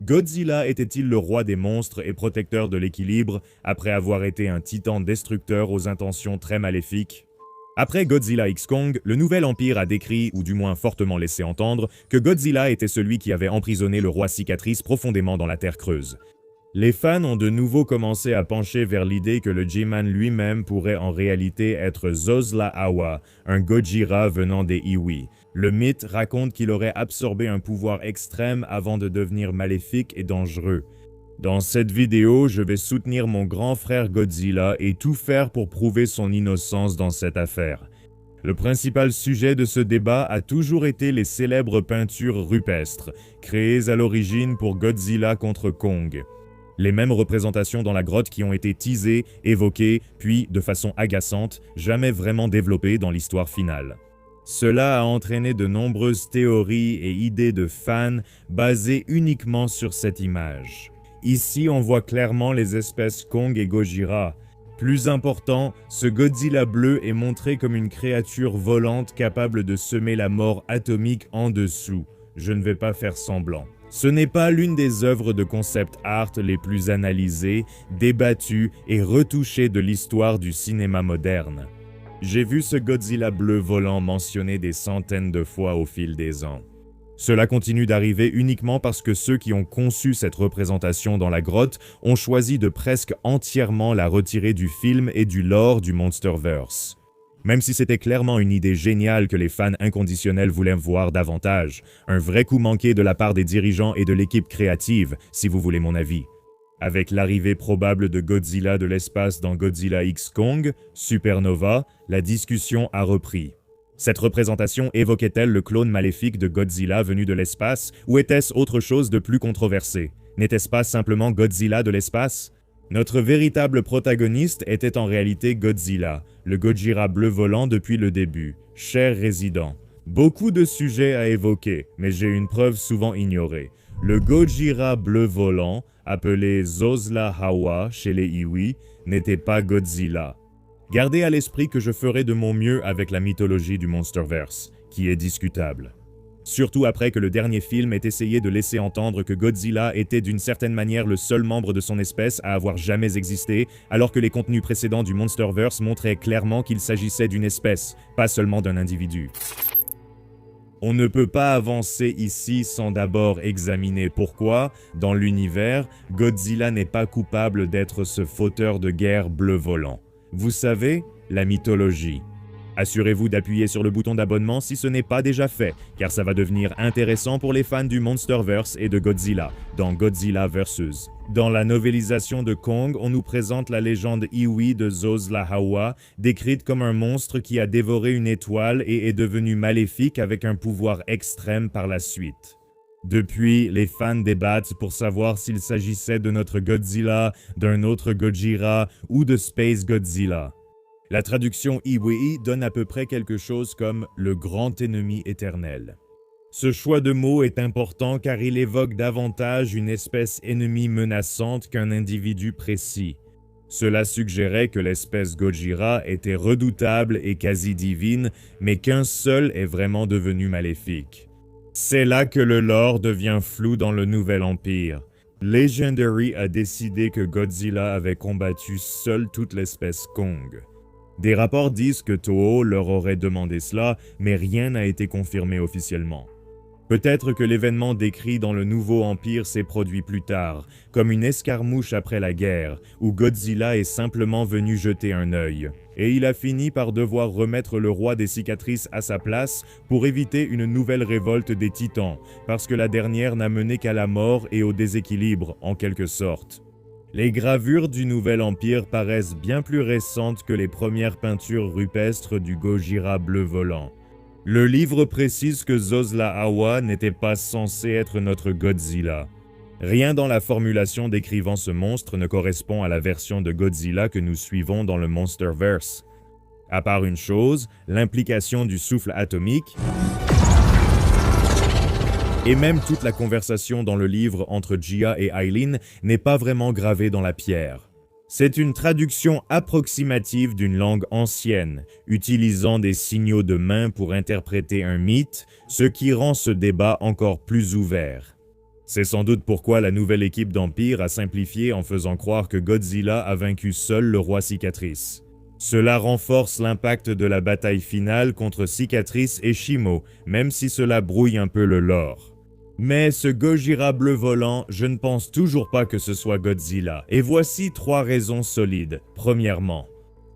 Godzilla était-il le roi des monstres et protecteur de l'équilibre après avoir été un titan destructeur aux intentions très maléfiques? Après Godzilla X Kong, le Nouvel Empire a décrit, ou du moins fortement laissé entendre, que Godzilla était celui qui avait emprisonné le roi Cicatrice profondément dans la Terre creuse. Les fans ont de nouveau commencé à pencher vers l'idée que le G-Man lui-même pourrait en réalité être Zosla Awa, un Gojira venant des Iwi. Le mythe raconte qu'il aurait absorbé un pouvoir extrême avant de devenir maléfique et dangereux. Dans cette vidéo, je vais soutenir mon grand frère Godzilla et tout faire pour prouver son innocence dans cette affaire. Le principal sujet de ce débat a toujours été les célèbres peintures rupestres, créées à l'origine pour Godzilla contre Kong. Les mêmes représentations dans la grotte qui ont été teasées, évoquées, puis, de façon agaçante, jamais vraiment développées dans l'histoire finale. Cela a entraîné de nombreuses théories et idées de fans basées uniquement sur cette image. Ici, on voit clairement les espèces Kong et Gojira. Plus important, ce Godzilla bleu est montré comme une créature volante capable de semer la mort atomique en dessous. Je ne vais pas faire semblant. Ce n'est pas l'une des œuvres de concept art les plus analysées, débattues et retouchées de l'histoire du cinéma moderne. J'ai vu ce Godzilla bleu volant mentionné des centaines de fois au fil des ans. Cela continue d'arriver uniquement parce que ceux qui ont conçu cette représentation dans la grotte ont choisi de presque entièrement la retirer du film et du lore du Monsterverse. Même si c'était clairement une idée géniale que les fans inconditionnels voulaient voir davantage, un vrai coup manqué de la part des dirigeants et de l'équipe créative, si vous voulez mon avis. Avec l'arrivée probable de Godzilla de l'espace dans Godzilla X Kong, Supernova, la discussion a repris. Cette représentation évoquait-elle le clone maléfique de Godzilla venu de l'espace, ou était-ce autre chose de plus controversé? N'était-ce pas simplement Godzilla de l'espace? Notre véritable protagoniste était en réalité Godzilla, le Gojira bleu volant depuis le début, cher résident. Beaucoup de sujets à évoquer, mais j'ai une preuve souvent ignorée. Le Gojira bleu volant, appelé Zosla Hawa chez les Iwi, n'était pas Godzilla. Gardez à l'esprit que je ferai de mon mieux avec la mythologie du Monsterverse, qui est discutable. Surtout après que le dernier film ait essayé de laisser entendre que Godzilla était d'une certaine manière le seul membre de son espèce à avoir jamais existé, alors que les contenus précédents du Monsterverse montraient clairement qu'il s'agissait d'une espèce, pas seulement d'un individu. On ne peut pas avancer ici sans d'abord examiner pourquoi, dans l'univers, Godzilla n'est pas coupable d'être ce fauteur de guerre bleu volant. Vous savez, la mythologie. Assurez-vous d'appuyer sur le bouton d'abonnement si ce n'est pas déjà fait, car ça va devenir intéressant pour les fans du Monsterverse et de Godzilla, dans Godzilla vs. Dans la novélisation de Kong, on nous présente la légende Iwi de Zosla Hawa, décrite comme un monstre qui a dévoré une étoile et est devenu maléfique avec un pouvoir extrême par la suite. Depuis, les fans débattent pour savoir s'il s'agissait de notre Godzilla, d'un autre Gojira ou de Space Godzilla. La traduction Iwi donne à peu près quelque chose comme « le grand ennemi éternel ». Ce choix de mots est important car il évoque davantage une espèce ennemie menaçante qu'un individu précis. Cela suggérait que l'espèce Gojira était redoutable et quasi divine, mais qu'un seul est vraiment devenu maléfique. C'est là que le lore devient flou dans le Nouvel Empire. Legendary a décidé que Godzilla avait combattu seul toute l'espèce Kong. Des rapports disent que Toho leur aurait demandé cela, mais rien n'a été confirmé officiellement. Peut-être que l'événement décrit dans le Nouveau Empire s'est produit plus tard, comme une escarmouche après la guerre, où Godzilla est simplement venu jeter un œil. Et il a fini par devoir remettre le roi des cicatrices à sa place pour éviter une nouvelle révolte des Titans, parce que la dernière n'a mené qu'à la mort et au déséquilibre, en quelque sorte. Les gravures du Nouvel Empire paraissent bien plus récentes que les premières peintures rupestres du Gojira bleu volant. Le livre précise que Zosla Hawa n'était pas censé être notre Godzilla. Rien dans la formulation décrivant ce monstre ne correspond à la version de Godzilla que nous suivons dans le Monsterverse. À part une chose, l'implication du souffle atomique, et même toute la conversation dans le livre entre Gia et Aileen n'est pas vraiment gravée dans la pierre. C'est une traduction approximative d'une langue ancienne, utilisant des signaux de main pour interpréter un mythe, ce qui rend ce débat encore plus ouvert. C'est sans doute pourquoi la nouvelle équipe d'Empire a simplifié en faisant croire que Godzilla a vaincu seul le roi Cicatrice. Cela renforce l'impact de la bataille finale contre Cicatrice et Shimo, même si cela brouille un peu le lore. Mais ce Gojira bleu volant, je ne pense toujours pas que ce soit Godzilla, et voici 3 raisons solides. Premièrement,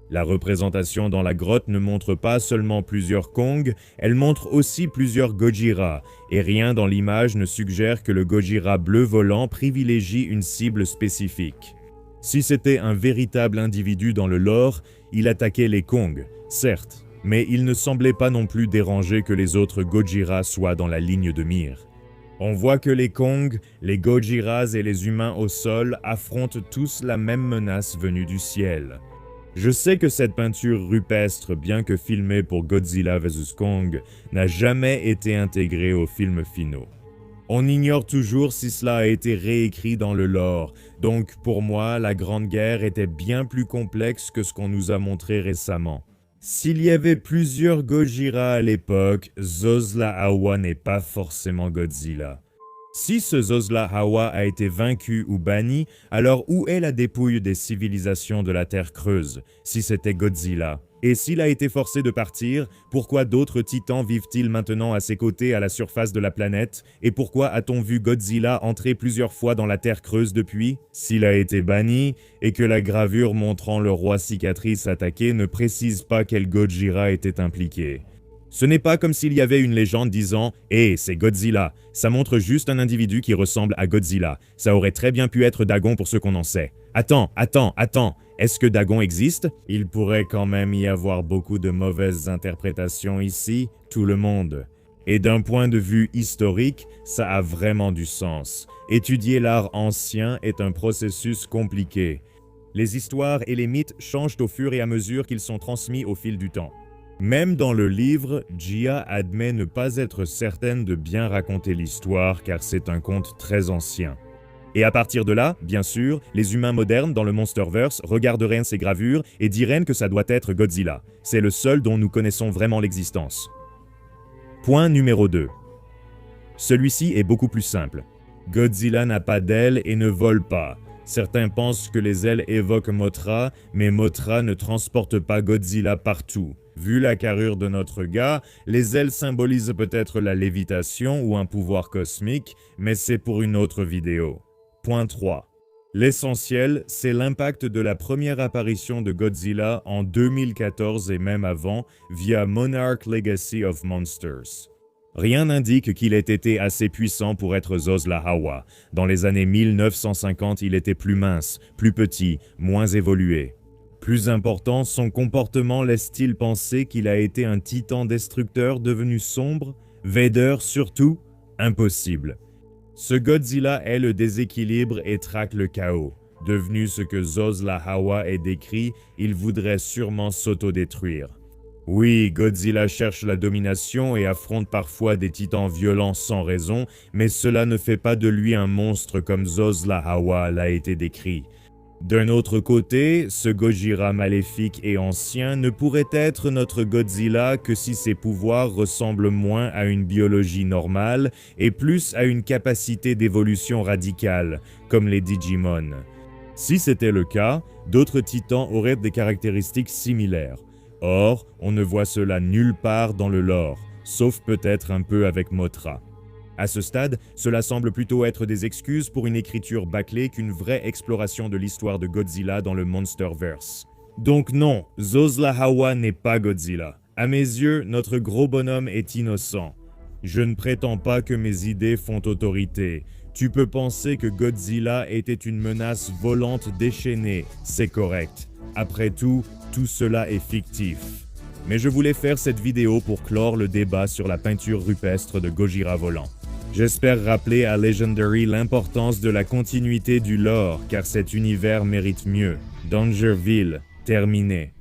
la représentation dans la grotte ne montre pas seulement plusieurs Kong, elle montre aussi plusieurs Gojira, et rien dans l'image ne suggère que le Gojira bleu volant privilégie une cible spécifique. Si c'était un véritable individu dans le lore, il attaquait les Kong, certes, mais il ne semblait pas non plus dérangé que les autres Gojira soient dans la ligne de mire. On voit que les Kong, les Gojiras et les humains au sol affrontent tous la même menace venue du ciel. Je sais que cette peinture rupestre, bien que filmée pour Godzilla vs Kong, n'a jamais été intégrée aux films finaux. On ignore toujours si cela a été réécrit dans le lore, donc pour moi, la Grande Guerre était bien plus complexe que ce qu'on nous a montré récemment. S'il y avait plusieurs Gojira à l'époque, Zoslahawa n'est pas forcément Godzilla. Si ce Zoslahawa a été vaincu ou banni, alors où est la dépouille des civilisations de la Terre creuse, si c'était Godzilla? Et s'il a été forcé de partir, pourquoi d'autres titans vivent-ils maintenant à ses côtés à la surface de la planète? Et pourquoi a-t-on vu Godzilla entrer plusieurs fois dans la Terre creuse depuis? S'il a été banni, et que la gravure montrant le roi Cicatrice attaqué ne précise pas quel Gojira était impliqué. Ce n'est pas comme s'il y avait une légende disant « Hé, c'est Godzilla ». Ça montre juste un individu qui ressemble à Godzilla. Ça aurait très bien pu être Dagon pour ce qu'on en sait. Attends. Est-ce que Dagon existe? Il pourrait quand même y avoir beaucoup de mauvaises interprétations ici, tout le monde. Et d'un point de vue historique, ça a vraiment du sens. Étudier l'art ancien est un processus compliqué. Les histoires et les mythes changent au fur et à mesure qu'ils sont transmis au fil du temps. Même dans le livre, Jia admet ne pas être certaine de bien raconter l'histoire car c'est un conte très ancien. Et à partir de là, bien sûr, les humains modernes dans le Monsterverse regarderaient ces gravures et diraient que ça doit être Godzilla. C'est le seul dont nous connaissons vraiment l'existence. Point numéro 2. Celui-ci est beaucoup plus simple. Godzilla n'a pas d'ailes et ne vole pas. Certains pensent que les ailes évoquent Mothra, mais Mothra ne transporte pas Godzilla partout. Vu la carrure de notre gars, les ailes symbolisent peut-être la lévitation ou un pouvoir cosmique, mais c'est pour une autre vidéo. Point 3. L'essentiel, c'est l'impact de la première apparition de Godzilla en 2014 et même avant, via Monarch Legacy of Monsters. Rien n'indique qu'il ait été assez puissant pour être Zoslahawa. Dans les années 1950, il était plus mince, plus petit, moins évolué. Plus important, son comportement laisse-t-il penser qu'il a été un titan destructeur devenu sombre? Vader surtout? Impossible. Ce Godzilla est le déséquilibre et traque le chaos. Devenu ce que Zoslahawa est décrit, il voudrait sûrement s'autodétruire. Oui, Godzilla cherche la domination et affronte parfois des titans violents sans raison, mais cela ne fait pas de lui un monstre comme Zoslahawa l'a été décrit. D'un autre côté, ce Gojira maléfique et ancien ne pourrait être notre Godzilla que si ses pouvoirs ressemblent moins à une biologie normale et plus à une capacité d'évolution radicale, comme les Digimon. Si c'était le cas, d'autres titans auraient des caractéristiques similaires. Or, on ne voit cela nulle part dans le lore, sauf peut-être un peu avec Mothra. À ce stade, cela semble plutôt être des excuses pour une écriture bâclée qu'une vraie exploration de l'histoire de Godzilla dans le Monsterverse. Donc non, Zoslahawa n'est pas Godzilla. À mes yeux, notre gros bonhomme est innocent. Je ne prétends pas que mes idées font autorité. Tu peux penser que Godzilla était une menace volante déchaînée, c'est correct. Après tout cela est fictif. Mais je voulais faire cette vidéo pour clore le débat sur la peinture rupestre de Gojira volant. J'espère rappeler à Legendary l'importance de la continuité du lore, car cet univers mérite mieux. Dangerville, terminé.